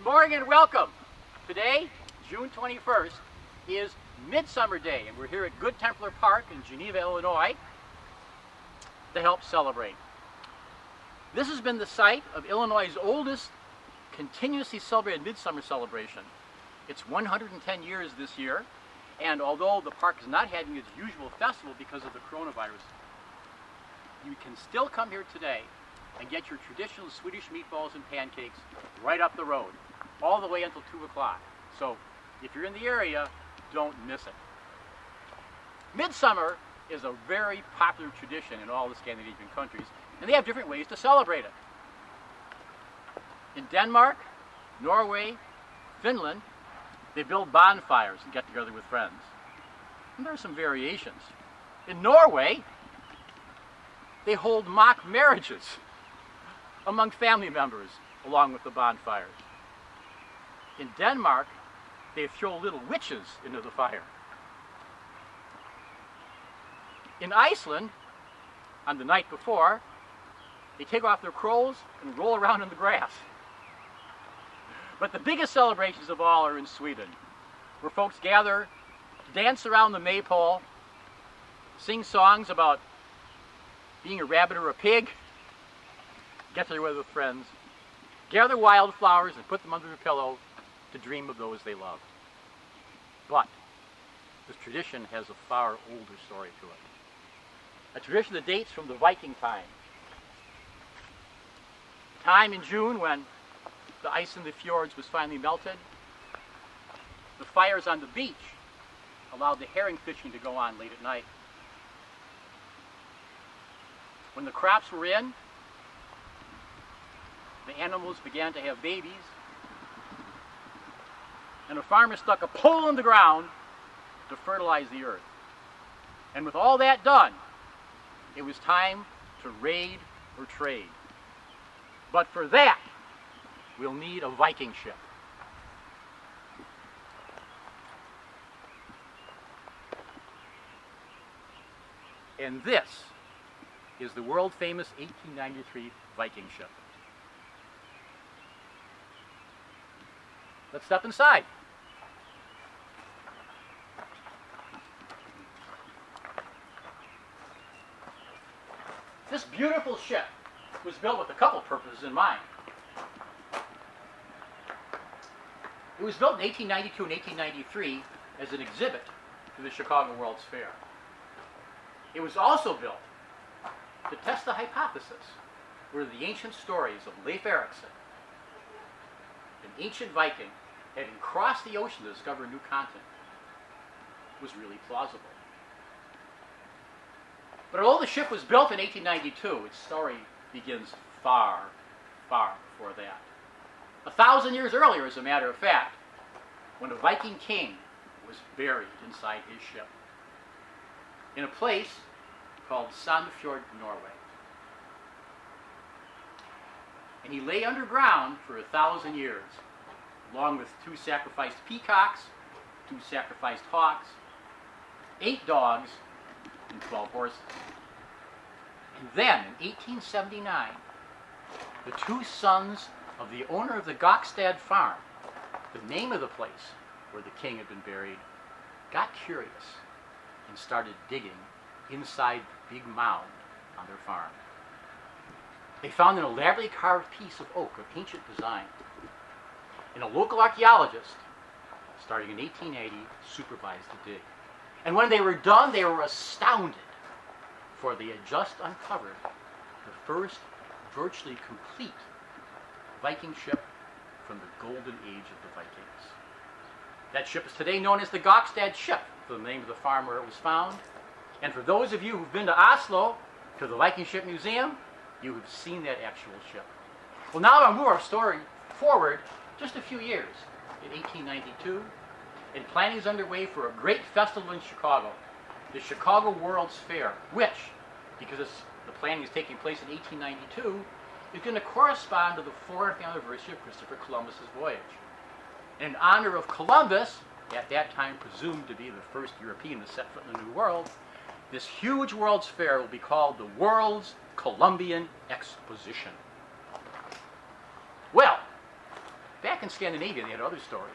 morning and welcome. Today, June 21st, is Midsummer Day, and we're here at Good Templar Park in Geneva, Illinois, to help celebrate. This has been the site of Illinois' oldest continuously celebrated midsummer celebration. It's 110 years this year, and although the park is not having its usual festival because of the coronavirus, you can still come here today and get your traditional Swedish meatballs and pancakes right up the road, all the way until 2 o'clock. So if you're in the area, don't miss it. Midsummer is a very popular tradition in all the Scandinavian countries, and they have different ways to celebrate it. In Denmark, Norway, Finland, they build bonfires and get together with friends. And there are some variations. In Norway, they hold mock marriages among family members along with the bonfires. In Denmark, they throw little witches into the fire. In Iceland, on the night before, they take off their clothes and roll around in the grass. But the biggest celebrations of all are in Sweden, where folks gather, dance around the maypole, sing songs about being a rabbit or a pig, get together with friends, gather wildflowers and put them under their pillow to dream of those they love. But this tradition has a far older story to it. A tradition that dates from the Viking time. Time in June when the ice in the fjords was finally melted. The fires on the beach allowed the herring fishing to go on late at night. When the crops were in, the animals began to have babies, and a farmer stuck a pole in the ground to fertilize the earth. And with all that done, it was time to raid or trade. But for that, we'll need a Viking ship. And this is the world-famous 1893 Viking ship. Let's step inside. This beautiful ship was built with a couple purposes in mind. It was built in 1892 and 1893 as an exhibit to the Chicago World's Fair. It was also built to test the hypothesis whether the ancient stories of Leif Erikson, an ancient Viking having crossed the ocean to discover a new continent, was really plausible. But although the ship was built in 1892, its story begins far, far before that. 1,000 years earlier, as a matter of fact, when a Viking king was buried inside his ship in a place called Sandefjord, Norway. And he lay underground for 1,000 years, along with 2 sacrificed peacocks, 2 sacrificed hawks, 8 dogs, and 12 horses. And then, in 1879, the 2 sons of the owner of the Gokstad farm, the name of the place where the king had been buried, got curious and started digging inside the big mound on their farm. They found an elaborately carved piece of oak of ancient design. And a local archaeologist, starting in 1880, supervised the dig. And when they were done, they were astounded, for they had just uncovered the first virtually complete Viking ship from the golden age of the Vikings. That ship is today known as the Gokstad ship, for the name of the farm where it was found. And for those of you who've been to Oslo, to the Viking Ship Museum, you have seen that actual ship. Well, now I'll move our story forward just a few years. In 1892, and planning is underway for a great festival in Chicago, the Chicago World's Fair, which, because the planning is taking place in 1892, is going to correspond to the 4th anniversary of Christopher Columbus's voyage. And in honor of Columbus, at that time presumed to be the first European to set foot in the New World, this huge World's Fair will be called the World's Columbian Exposition. Well, back in Scandinavia, they had other stories,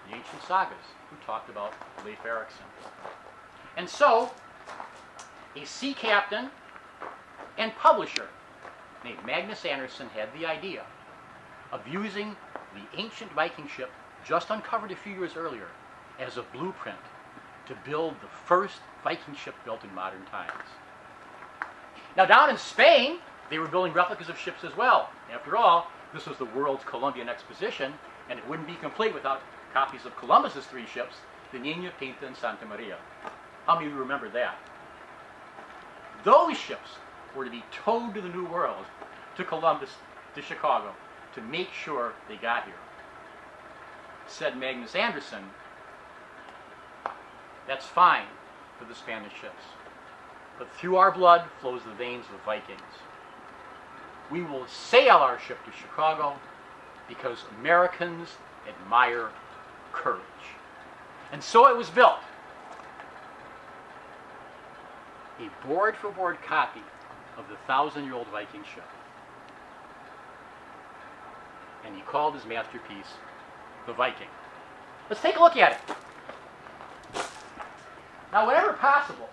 the ancient sagas, who talked about Leif Erikson. And so, a sea captain and publisher named Magnus Anderson had the idea of using the ancient Viking ship, just uncovered a few years earlier, as a blueprint to build the first Viking ship built in modern times. Now, down in Spain, they were building replicas of ships as well. After all, this was the world's Columbian Exposition, and it wouldn't be complete without copies of Columbus's 3 ships, the Niña, Pinta, and Santa Maria. How many of you remember that? Those ships were to be towed to the New World, to Columbus, to Chicago, to make sure they got here. Said Magnus Anderson, that's fine for the Spanish ships, but through our blood flows the veins of Vikings. We will sail our ship to Chicago because Americans admire courage. And so it was built. A board-for-board copy of the 1,000-year-old Viking ship. And he called his masterpiece the Viking. Let's take a look at it. Now, whenever possible,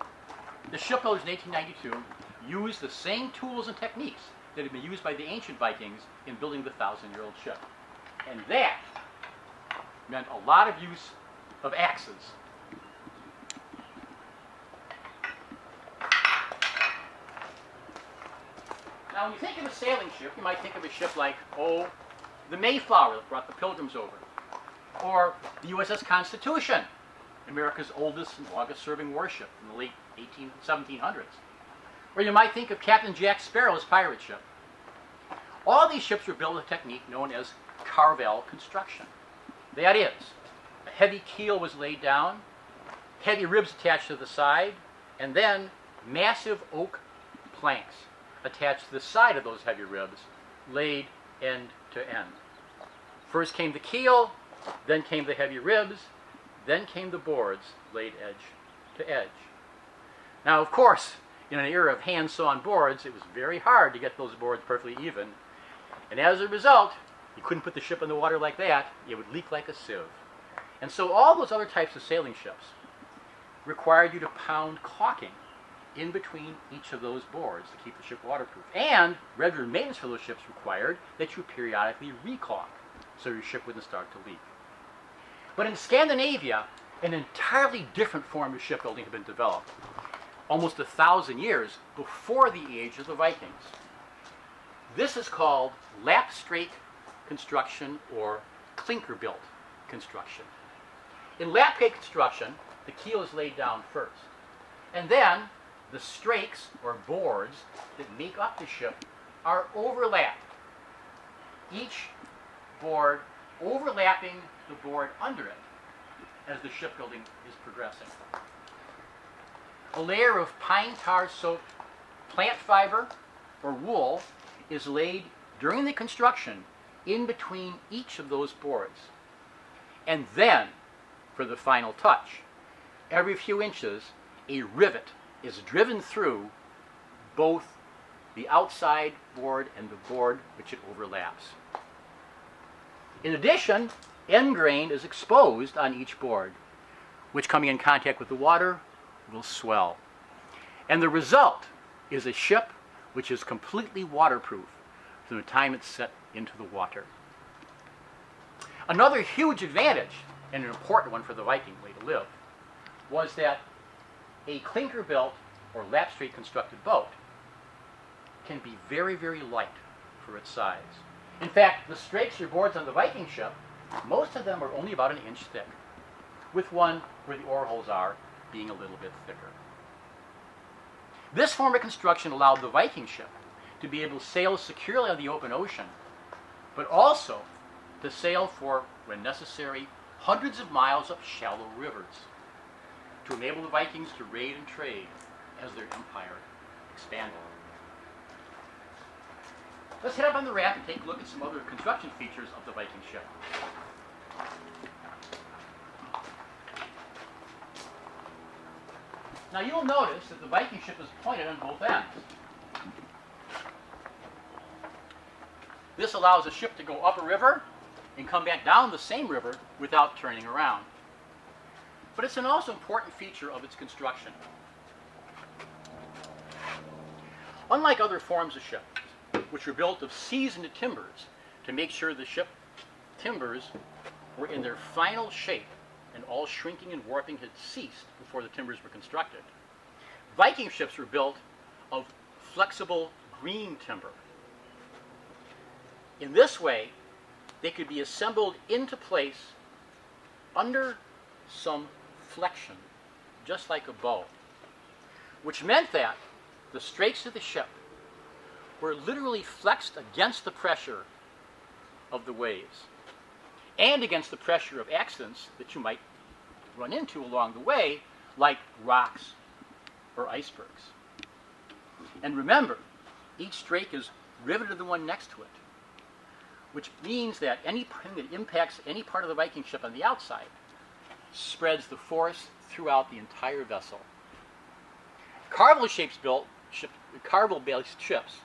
the shipbuilders in 1892 used the same tools and techniques that had been used by the ancient Vikings in building the 1,000-year-old ship. And that meant a lot of use of axes. Now, when you think of a sailing ship, you might think of a ship like, the Mayflower that brought the Pilgrims over, or the USS Constitution, America's oldest and longest-serving warship in the late 1700s. Or you might think of Captain Jack Sparrow's pirate ship. All these ships were built with a technique known as carvel construction. That is, a heavy keel was laid down, heavy ribs attached to the side, and then massive oak planks attached to the side of those heavy ribs, laid end to end. First came the keel, then came the heavy ribs, then came the boards laid edge to edge. Now, of course, in an era of hand-sawn boards, it was very hard to get those boards perfectly even, and as a result, you couldn't put the ship in the water like that. It would leak like a sieve. And so all those other types of sailing ships required you to pound caulking in between each of those boards to keep the ship waterproof. And regular maintenance for those ships required that you periodically recaulk so your ship wouldn't start to leak. But in Scandinavia, an entirely different form of shipbuilding had been developed, almost 1,000 years before the age of the Vikings. This is called lap-strake construction or clinker-built construction. In lap-strake construction, the keel is laid down first, and then the strakes or boards that make up the ship are overlapped. Each board overlapping the board under it as the shipbuilding is progressing. A layer of pine tar soaked plant fiber or wool is laid during the construction in between each of those boards. And then, for the final touch, every few inches, a rivet is driven through both the outside board and the board which it overlaps. In addition, end grain is exposed on each board, which coming in contact with the water will swell. And the result is a ship which is completely waterproof from the time it's set into the water. Another huge advantage, and an important one for the Viking way to live, was that a clinker-built or lap-strake constructed boat can be very, very light for its size. In fact, the strakes or boards on the Viking ship, most of them are only about 1 inch thick, with one where the oar holes are being a little bit thicker. This form of construction allowed the Viking ship to be able to sail securely on the open ocean, but also to sail for, when necessary, hundreds of miles up shallow rivers to enable the Vikings to raid and trade as their empire expanded. Let's head up on the raft and take a look at some other construction features of the Viking ship. Now you'll notice that the Viking ship is pointed on both ends. This allows a ship to go up a river and come back down the same river without turning around. But it's an also important feature of its construction. Unlike other forms of ships, which were built of seasoned timbers to make sure the ship timbers were in their final shape and all shrinking and warping had ceased before the timbers were constructed, Viking ships were built of flexible green timber. In this way, they could be assembled into place under some flexion, just like a bow, which meant that the strakes of the ship were literally flexed against the pressure of the waves and against the pressure of accidents that you might run into along the way, like rocks or icebergs. And remember, each strake is riveted to the one next to it, which means that anything that impacts any part of the Viking ship on the outside spreads the force throughout the entire vessel. Carvel-based ships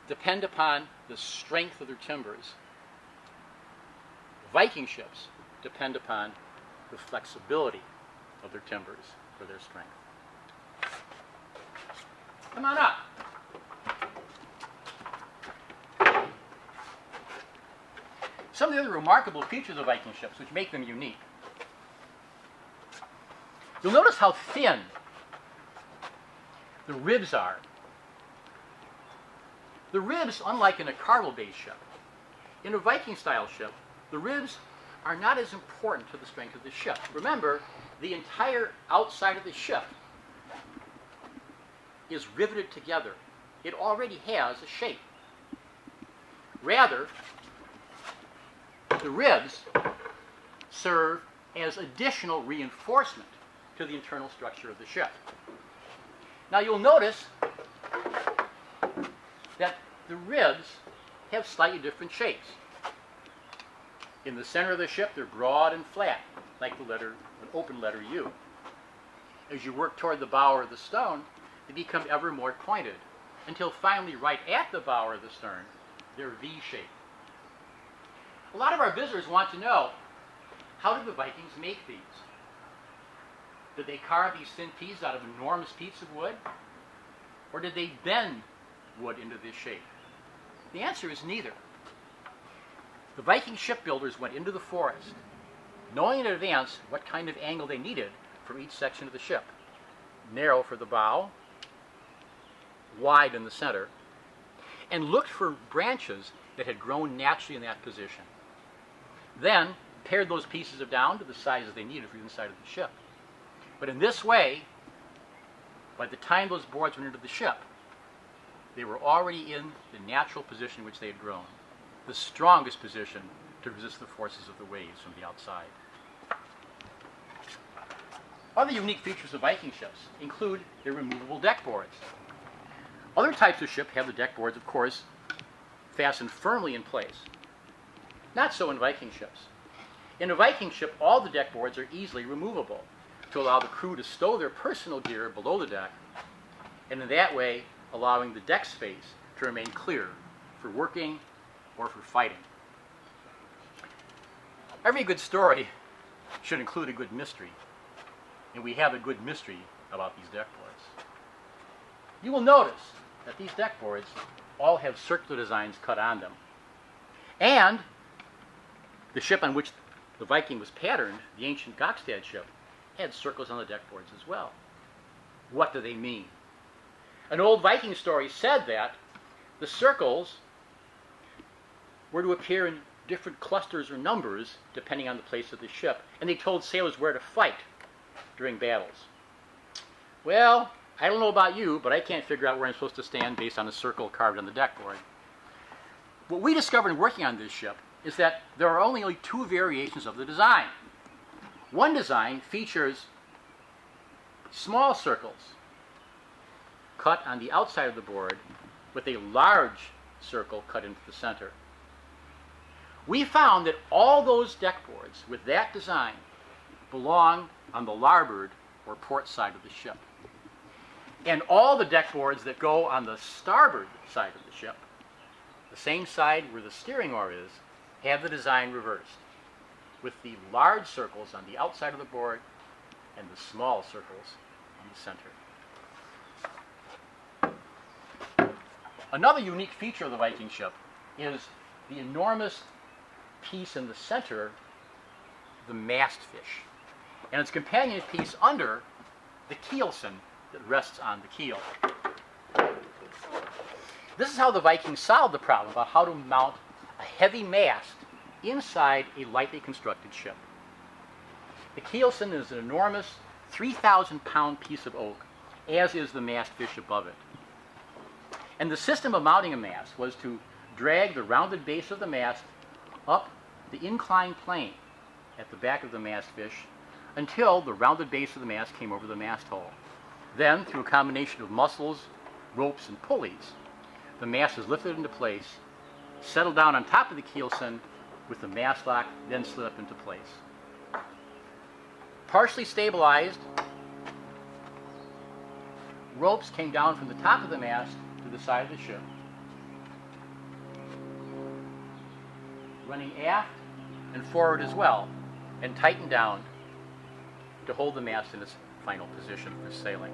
depend upon the strength of their timbers. Viking ships depend upon the flexibility of their timbers for their strength. Come on up. Some of the other remarkable features of Viking ships which make them unique. You'll notice how thin the ribs are. The ribs, unlike in a carvel-based ship, in a Viking-style ship, the ribs are not as important to the strength of the ship. Remember, the entire outside of the ship is riveted together. It already has a shape. Rather, the ribs serve as additional reinforcement to the internal structure of the ship. Now you'll notice that the ribs have slightly different shapes. In the center of the ship, they're broad and flat, like the letter, an open letter U. As you work toward the bow or the stern, they become ever more pointed, until finally, right at the bow or the stern, they're V-shaped. A lot of our visitors want to know, how did the Vikings make these? Did they carve these thin pieces out of enormous pieces of wood? Or did they bend wood into this shape? The answer is neither. The Viking shipbuilders went into the forest, knowing in advance what kind of angle they needed for each section of the ship. Narrow for the bow, wide in the center, and looked for branches that had grown naturally in that position. Then pared those pieces down to the sizes they needed for the inside of the ship. But in this way, by the time those boards went into the ship, they were already in the natural position in which they had grown, the strongest position to resist the forces of the waves from the outside. Other unique features of Viking ships include their removable deck boards. Other types of ship have the deck boards, of course, fastened firmly in place. Not so in Viking ships. In a Viking ship, all the deck boards are easily removable to allow the crew to stow their personal gear below the deck, and in that way allowing the deck space to remain clear for working or for fighting. Every good story should include a good mystery, and we have a good mystery about these deck boards. You will notice that these deck boards all have circular designs cut on them, and the ship on which the Viking was patterned, the ancient Gokstad ship, had circles on the deck boards as well. What do they mean? An old Viking story said that the circles were to appear in different clusters or numbers depending on the place of the ship, and they told sailors where to fight during battles. Well, I don't know about you, but I can't figure out where I'm supposed to stand based on a circle carved on the deck board. What we discovered in working on this ship is that there are only two variations of the design. One design features small circles cut on the outside of the board with a large circle cut into the center. We found that all those deck boards with that design belong on the larboard or port side of the ship. And all the deck boards that go on the starboard side of the ship, the same side where the steering oar is, have the design reversed, with the large circles on the outside of the board and the small circles on the center. Another unique feature of the Viking ship is the enormous piece in the center, the mast fish, and its companion piece under the keelson that rests on the keel. This is how the Vikings solved the problem about how to mount a heavy mast inside a lightly constructed ship. The keelson is an enormous 3,000-pound piece of oak, as is the mast fish above it. And the system of mounting a mast was to drag the rounded base of the mast up the inclined plane at the back of the mast fish until the rounded base of the mast came over the mast hull. Then, through a combination of muscles, ropes, and pulleys, the mast is lifted into place, settled down on top of the keelson with the mast lock, then slid up into place. Partially stabilized, ropes came down from the top of the mast to the side of the ship, running aft and forward as well, and tightened down to hold the mast in its final position for sailing.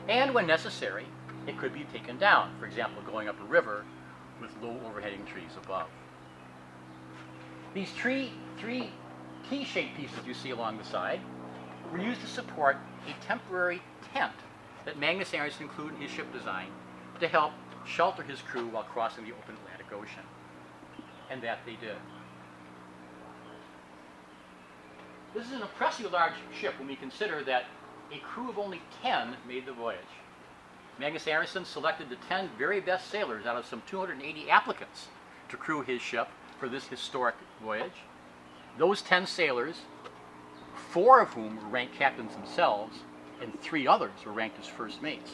And when necessary, it could be taken down, for example, going up a river with low overheading trees above. These three T-shaped pieces you see along the side were used to support a temporary tent that Magnus Ericsson included in his ship design to help shelter his crew while crossing the open Atlantic Ocean. And that they did. This is an impressively large ship when we consider that a crew of only 10 made the voyage. Magnus Ericsson selected the 10 very best sailors out of some 280 applicants to crew his ship for this historic voyage. Those 10 sailors, 4 of whom were ranked captains themselves, and 3 others were ranked as first mates,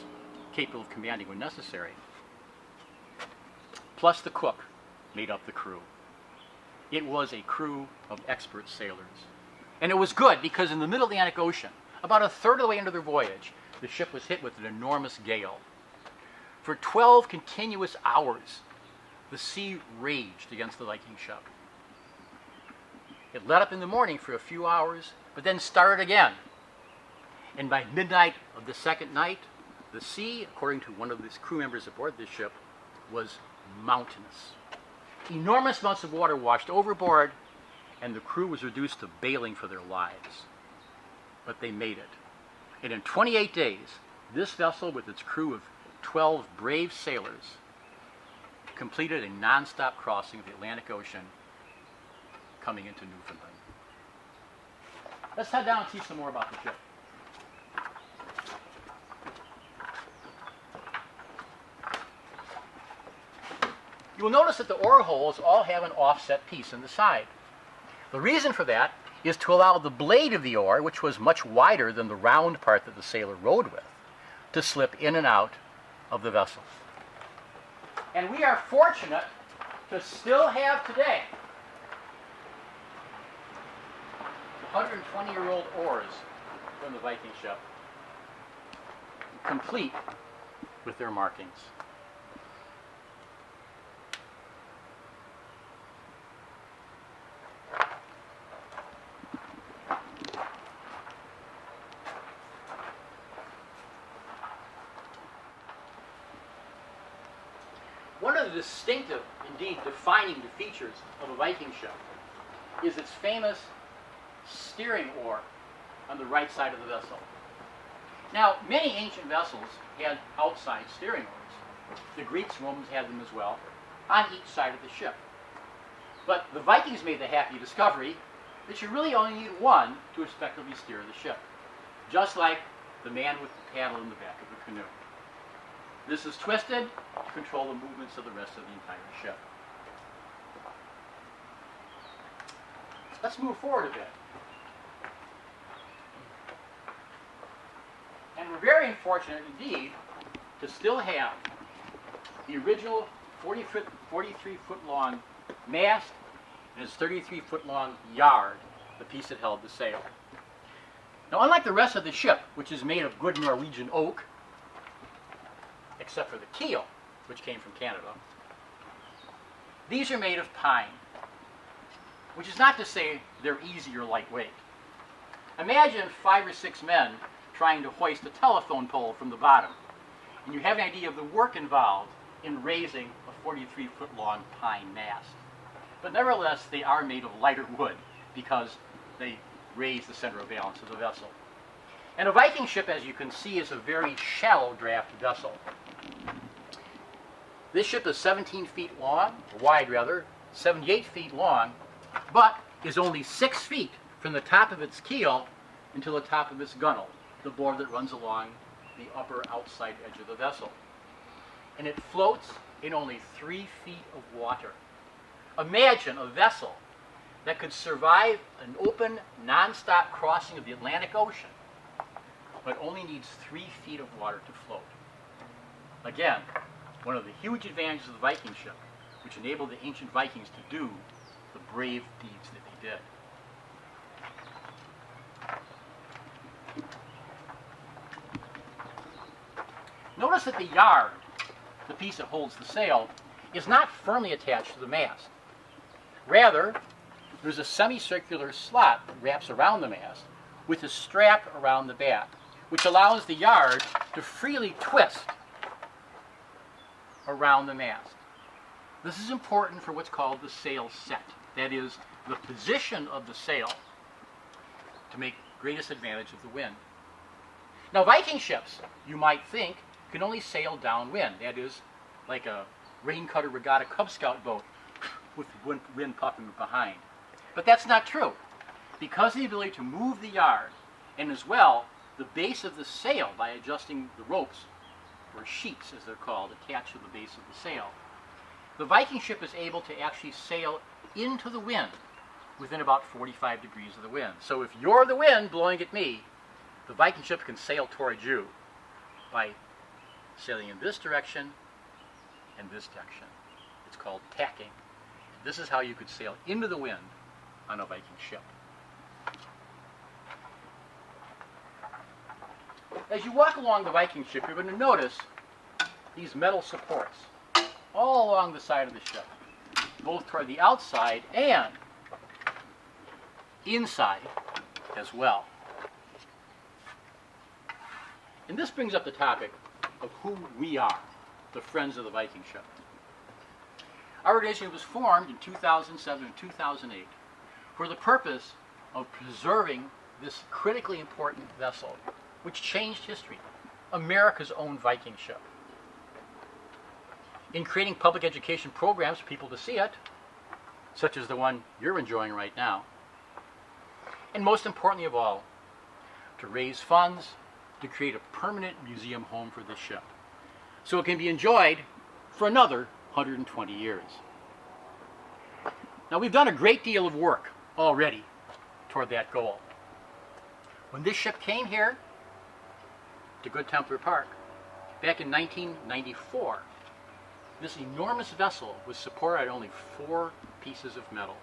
capable of commanding when necessary. Plus the cook made up the crew. It was a crew of expert sailors. And it was good because in the middle Atlantic Ocean, about a third of the way into their voyage, the ship was hit with an enormous gale. For 12 continuous hours, the sea raged against the Viking ship. It let up in the morning for a few hours, but then started again. And by midnight of the second night, the sea, according to one of the crew members aboard this ship, was mountainous. Enormous amounts of water washed overboard, and the crew was reduced to bailing for their lives. But they made it. And in 28 days, this vessel, with its crew of 12 brave sailors, completed a non-stop crossing of the Atlantic Ocean, coming into Newfoundland. Let's head down and see some more about the ship. You will notice that the oar holes all have an offset piece in the side. The reason for that is to allow the blade of the oar, which was much wider than the round part that the sailor rowed with, to slip in and out of the vessel. And we are fortunate to still have today 120-year-old oars from the Viking ship, complete with their markings. One of the distinctive, indeed defining features of a Viking ship is its famous steering oar on the right side of the vessel. Now, many ancient vessels had outside steering oars. The Greeks and Romans had them as well, on each side of the ship. But the Vikings made the happy discovery that you really only need one to effectively steer the ship, just like the man with the paddle in the back of the canoe. This is twisted to control the movements of the rest of the entire ship. Let's move forward a bit. And we're very fortunate indeed to still have the original 43-foot long mast and its 33-foot long yard, the piece that held the sail. Now, unlike the rest of the ship, which is made of good Norwegian oak, except for the keel, which came from Canada, these are made of pine. which is not to say they're easy or lightweight. Imagine 5 or 6 men trying to hoist a telephone pole from the bottom, and you have an idea of the work involved in raising a 43-foot long pine mast. But nevertheless, they are made of lighter wood because they raise the center of balance of the vessel. And a Viking ship, as you can see, is a very shallow draft vessel. This ship is 17 feet long, wide rather, 78 feet long, but is only 6 feet from the top of its keel until the top of its gunwale, the board that runs along the upper outside edge of the vessel. And it floats in only 3 feet of water. Imagine a vessel that could survive an open, non-stop crossing of the Atlantic Ocean, but only needs 3 feet of water to float. Again, one of the huge advantages of the Viking ship, which enabled the ancient Vikings to do the brave deeds that they did. Notice that the yard, the piece that holds the sail, is not firmly attached to the mast. Rather, there's a semicircular slot that wraps around the mast with a strap around the back, which allows the yard to freely twist around the mast. This is important for what's called the sail set. That is, the position of the sail to make greatest advantage of the wind. Now, Viking ships, you might think, can only sail downwind. That is, like a raincutter regatta Cub Scout boat with the wind puffing behind. But that's not true. Because of the ability to move the yard, and as well, the base of the sail by adjusting the ropes, or sheets as they're called, attached to the base of the sail, the Viking ship is able to actually sail into the wind within about 45 degrees of the wind. So if you're the wind blowing at me, the Viking ship can sail towards you by sailing in this direction and this direction. It's called tacking. This is how you could sail into the wind on a Viking ship. As you walk along the Viking ship, you're going to notice these metal supports all along the side of the ship, both toward the outside and inside as well. And this brings up the topic of who we are, the Friends of the Viking ship. Our organization was formed in 2007 and 2008 for the purpose of preserving this critically important vessel, which changed history, America's own Viking ship. In creating public education programs for people to see it, such as the one you're enjoying right now, and most importantly of all, to raise funds to create a permanent museum home for this ship, so it can be enjoyed for another 120 years. Now, we've done a great deal of work already toward that goal. When this ship came here to Good Templar Park back in 1994, this enormous vessel was supported on only 4 pieces of metal.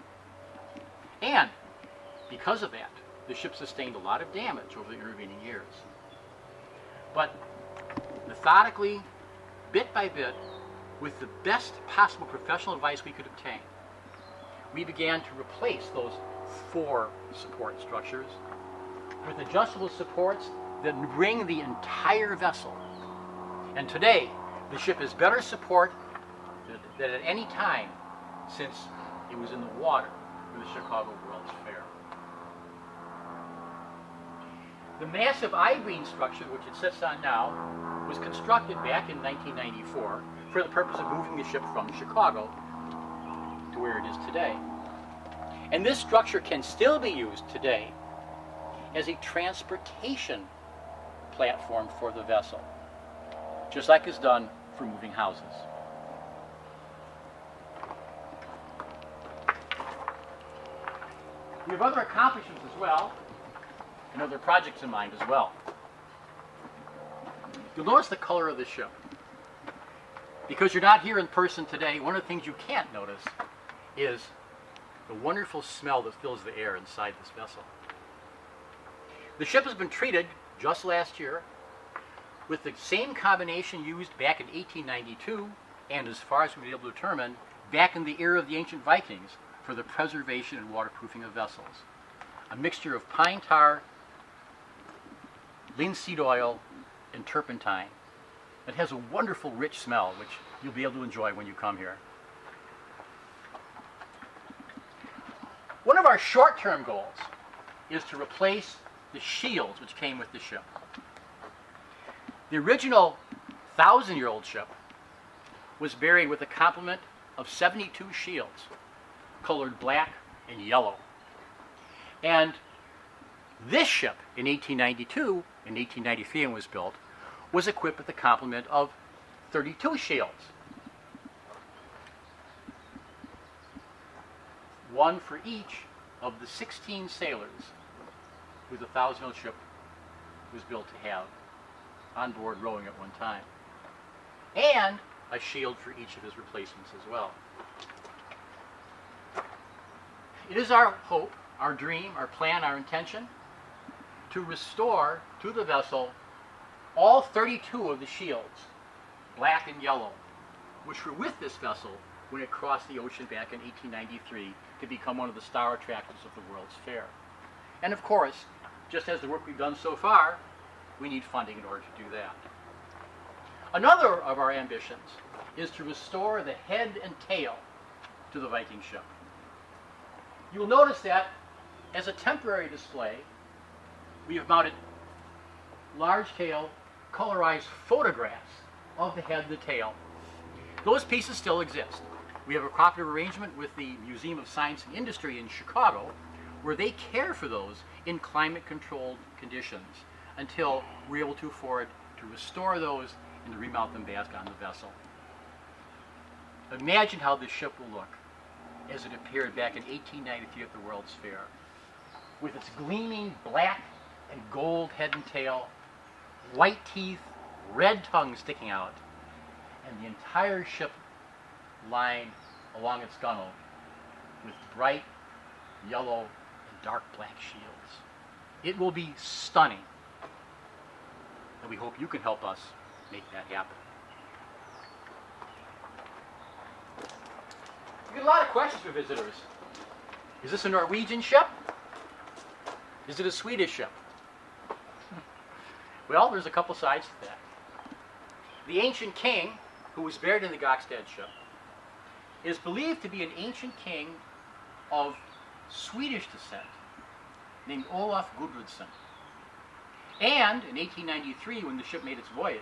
And because of that, the ship sustained a lot of damage over the intervening years. But methodically, bit by bit, with the best possible professional advice we could obtain, we began to replace those 4 support structures with adjustable supports that bring the entire vessel. And today, the ship has better support than at any time since it was in the water for the Chicago World's Fair. The massive I-beam structure, which it sits on now, was constructed back in 1994 for the purpose of moving the ship from Chicago to where it is today. And this structure can still be used today as a transportation platform for the vessel, just like it's done for moving houses. We have other accomplishments as well, and other projects in mind as well. You'll notice the color of the ship. Because you're not here in person today, one of the things you can't notice is the wonderful smell that fills the air inside this vessel. The ship has been treated just last year with the same combination used back in 1892, and as far as we've been able to determine, back in the era of the ancient Vikings, for the preservation and waterproofing of vessels. A mixture of pine tar, linseed oil, and turpentine. It has a wonderful rich smell, which you'll be able to enjoy when you come here. One of our short-term goals is to replace the shields which came with the ship. The original 1,000-year-old ship was buried with a complement of 72 shields, colored black and yellow. And this ship, in 1892 and 1893 when it was built, was equipped with a complement of 32 shields. One for each of the 16 sailors who the 1,000-year-old ship was built to have on board rowing at one time. And a shield for each of his replacements as well. It is our hope, our dream, our plan, our intention to restore to the vessel all 32 of the shields, black and yellow, which were with this vessel when it crossed the ocean back in 1893 to become one of the star attractions of the World's Fair. And of course, just as the work we've done so far, we need funding in order to do that. Another of our ambitions is to restore the head and tail to the Viking ship. You'll notice that as a temporary display, we have mounted large-scale colorized photographs of the head and the tail. Those pieces still exist. We have a cooperative arrangement with the Museum of Science and Industry in Chicago, where they care for those in climate-controlled conditions until we're able to afford to restore those and to remount them back on the vessel. Imagine how this ship will look as it appeared back in 1893 at the World's Fair, with its gleaming black and gold head and tail, white teeth, red tongue sticking out, and the entire ship lined along its gunwale with bright yellow and dark black shields. It will be stunning, and we hope you can help us make that happen. We get a lot of questions from visitors. Is this a Norwegian ship? Is it a Swedish ship? Well, there's a couple sides to that. The ancient king, who was buried in the Gokstad ship, is believed to be an ancient king of Swedish descent named Olaf Gudrunson. And in 1893, when the ship made its voyage,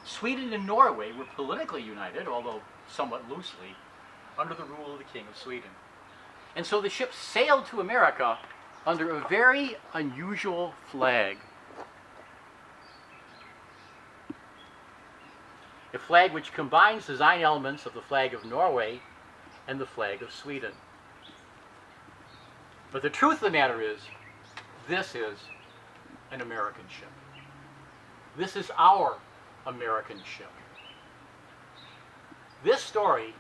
Sweden and Norway were politically united, although somewhat loosely, under the rule of the King of Sweden. And so the ship sailed to America under a very unusual flag. A flag which combines design elements of the flag of Norway and the flag of Sweden. But the truth of the matter is, this is an American ship. This is our American ship. This story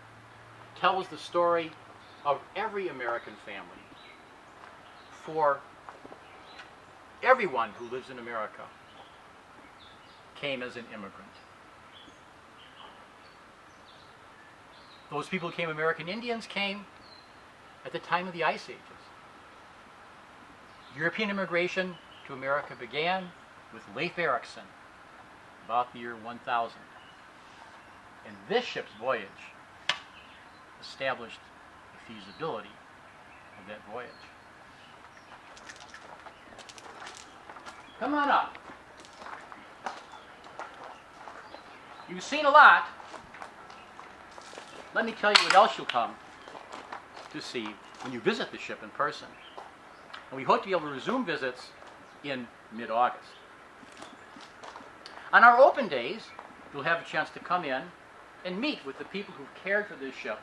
tells the story of every American family. For everyone who lives in America came as an immigrant. Those people who came, American Indians, came at the time of the Ice Ages. European immigration to America began with Leif Erikson about the year 1000. And this ship's voyage established the feasibility of that voyage. Come on up. You've seen a lot. Let me tell you what else you'll come to see when you visit the ship in person. And we hope to be able to resume visits in mid-August. On our open days, you'll have a chance to come in and meet with the people who've cared for this ship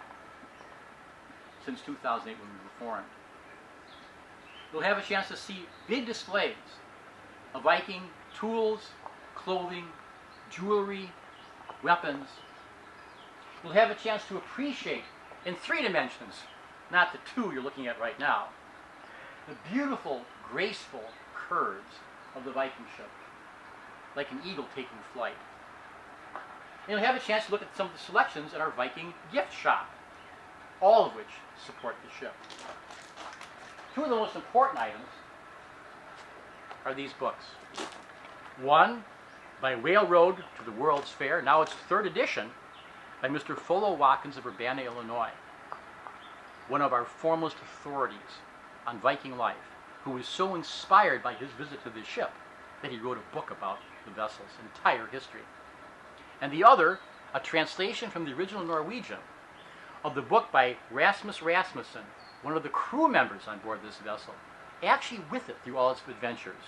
since 2008 when we were formed. You'll have a chance to see big displays of Viking tools, clothing, jewelry, weapons. You'll have a chance to appreciate in 3 dimensions, not the 2 you're looking at right now, the beautiful, graceful curves of the Viking ship, like an eagle taking flight. And you'll have a chance to look at some of the selections at our Viking gift shop. all of which support the ship. Two of the most important items are these books. One, by Railroad to the World's Fair, now its third edition, by Mr. Folo Watkins of Urbana, Illinois, one of our foremost authorities on Viking life, who was so inspired by his visit to this ship that he wrote a book about the vessel's entire history. And the other, a translation from the original Norwegian of the book by Rasmus Rasmussen, one of the crew members on board this vessel, actually with it through all its adventures,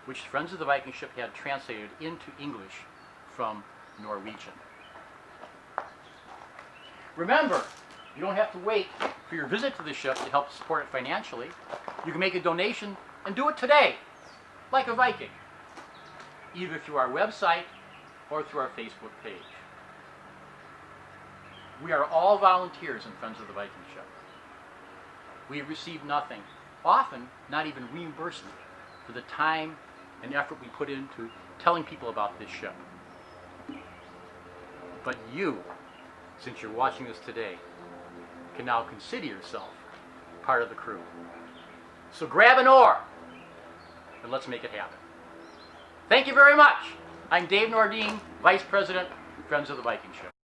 which Friends of the Viking ship had translated into English from Norwegian. Remember, you don't have to wait for your visit to the ship to help support it financially. You can make a donation and do it today, like a Viking, either through our website or through our Facebook page. We are all volunteers in Friends of the Viking ship. We receive nothing, often not even reimbursement, for the time and effort we put into telling people about this ship. But you, since you're watching this today, can now consider yourself part of the crew. So grab an oar and let's make it happen. Thank you very much. I'm Dave Nordine, Vice President, Friends of the Viking Ship.